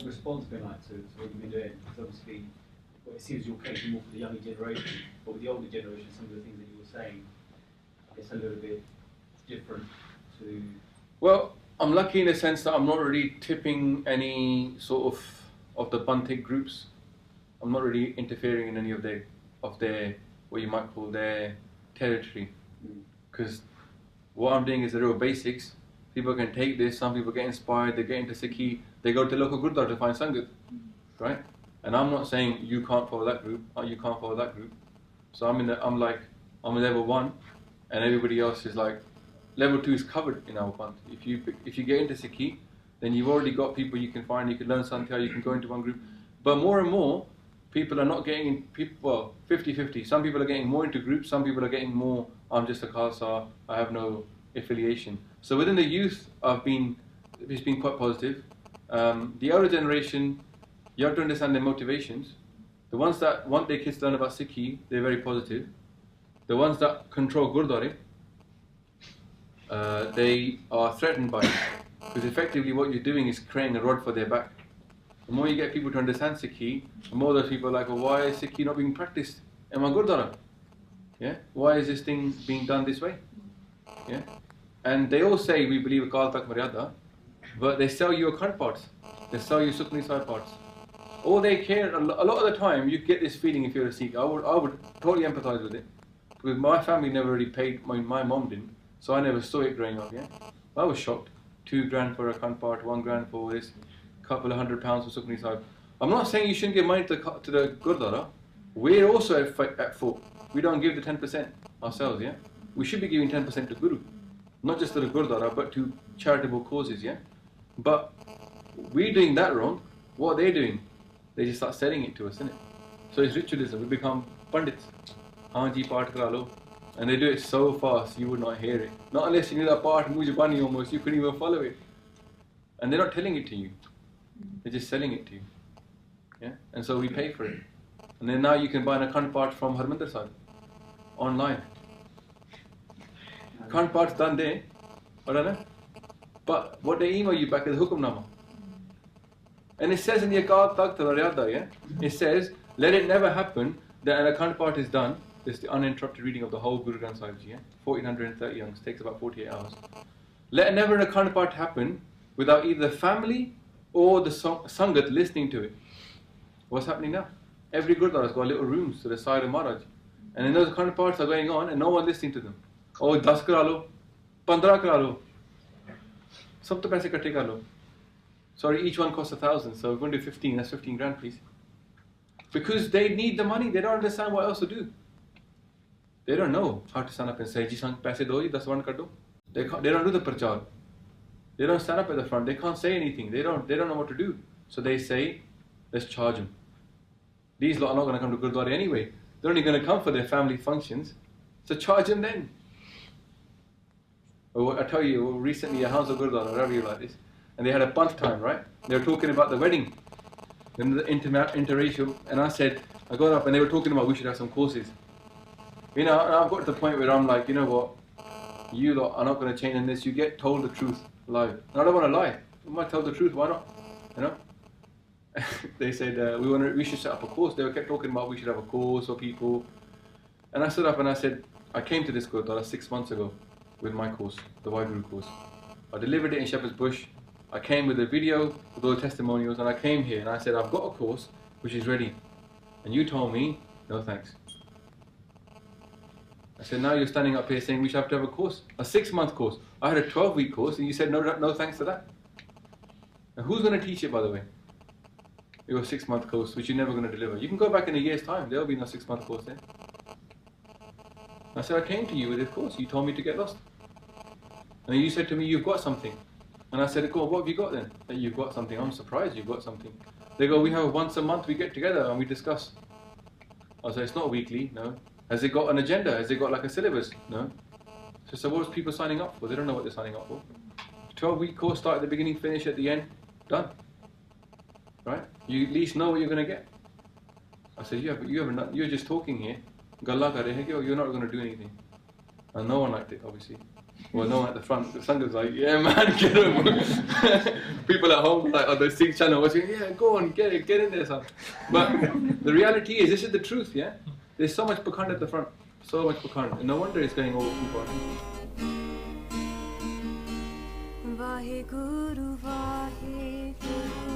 the response been like to what you've been doing? Because obviously, it seems you're catering more for the younger generation, but with the older generation, some of the things that you were saying, I guess a little bit different to... Well, I'm lucky in the sense that I'm not really tipping any sort of the Bantik groups. I'm not really interfering in any of their what you might call their territory. Because what I'm doing is the real basics. People can take this, some people get inspired, they get into Sikhi, they go to the local Gurdwara to find Sangat, right? And I'm not saying you can't follow that group, or you can't follow that group. So I'm in level 1, and everybody else is like, level 2 is covered in our Panth. If you get into Sikhi, then you've already got people you can find, you can learn Santhya, you can go into one group. But more and more, people are not getting in, well, 50-50. Some people are getting more into groups, some people are getting more, I'm just a Khalsa, I have no affiliation. So within the youth, it's been quite positive. The older generation, you have to understand their motivations. The ones that want their kids to learn about Sikhi, they're very positive. The ones that control Gurdwara, they are threatened by it. Because effectively what you're doing is creating a rod for their back. The more you get people to understand Sikhi, the more those people are like, well, why is Sikhi not being practiced in my Gurdwara? Yeah? Why is this thing being done this way? Yeah? And they all say we believe Akal Tak Maryada, but they sell you Akhand parts. They sell you Sukhmani Sahib parts. All they care, a lot of the time, you get this feeling if you're a Sikh. I would totally empathize with it. Because my family never really paid, my mom didn't, so I never saw it growing up, yeah? I was shocked. 2 grand for a Akhand part, 1 grand for this, couple of £100 for Sukhmani Sahib. I'm not saying you shouldn't give money to the Gurdwara. We're also at fault. We don't give the 10% ourselves, yeah? We should be giving 10% to Guru. Not just to the Gurdwara, but to charitable causes, yeah? But we're doing that wrong. What are they doing? They just start selling it to us, innit? So it's ritualism. We become pandits. Hanji part kara lo. And they do it so fast, you would not hear it. Not unless you knew that part, mujbani almost, you couldn't even follow it. And they're not telling it to you. They're just selling it to you. Yeah? And so we pay for it. And then now you can buy an Akhand part from Harmandir Sahib online. Akhand part's done there, but what they email you back is Hukamnama. And it says in the Akal Takht Maryada, yeah? It says, let it never happen that an Akhand part is done. This is the uninterrupted reading of the whole Guru Granth Sahib Ji, yeah? 1430 youngs, takes about 48 hours. Let never an Akhand part happen without either the family or the Sangat listening to it. What's happening now? Every Gurdwara has got little rooms to the side of Maharaj. And then those Akhand parts are going on and no one listening to them. Oh, 10 kara lo, 15 kara lo. Sab to paise ikatte kar lo. Sorry, each one costs 1,000, so we're going to do 15, that's 15 grand, please. Because they need the money, they don't understand what else to do. They don't know how to stand up and say, ji sang paise do, ji 10 rand kar do. They don't do the prachar. They don't stand up at the front, they can't say anything, they don't know what to do. So they say, let's charge them. These lot are not going to come to Gurdwara anyway. They're only going to come for their family functions, so charge them then. I tell you, recently a house of Gurdwara, wherever you like this, and they had a Panth time, right? They were talking about the wedding, and the interracial, and I got up and they were talking about we should have some courses. You know, and I've got to the point where I'm like, you know what, you lot are not going to change in this, you get told the truth live. And I don't want to lie, I might tell the truth, why not? You know? They said, we should set up a course. They kept talking about we should have a course for people. And I stood up and I said, I came to this Gurdwara 6 months ago with my course, the Waheguru course. I delivered it in Shepherd's Bush. I came with a video with all the testimonials and I came here and I said, I've got a course which is ready. And you told me, no thanks. I said, now you're standing up here saying we should have to have a course, a 6-month course. I had a 12-week course and you said no thanks to that. And who's going to teach it, by the way? Your 6-month course, which you're never going to deliver. You can go back in a year's time, there'll be no 6-month course there. I said, I came to you with this course, you told me to get lost. And you said to me, you've got something. And I said, what have you got then? That you've got something. I'm surprised you've got something. They go, we have once a month, we get together and we discuss. I said, it's not weekly, no. Has it got an agenda? Has it got like a syllabus? No. So what is people signing up for? They don't know what they're signing up for. 12-week course, start at the beginning, finish at the end, done. Right? You at least know what you're going to get. I said, yeah, but you're just talking here. Galla kar rahe ho, you're not going to do anything. And no one liked it, obviously. Well, no one at the front. The Sangha's like, yeah, man, get him. People at home, like, on the Sikh channel, was saying, yeah, go on, get in there, son. But the reality is, this is the truth, yeah? There's so much pakhand at the front. So much pakhand. And no wonder it's going over people. Vaheguru, Vaheguru.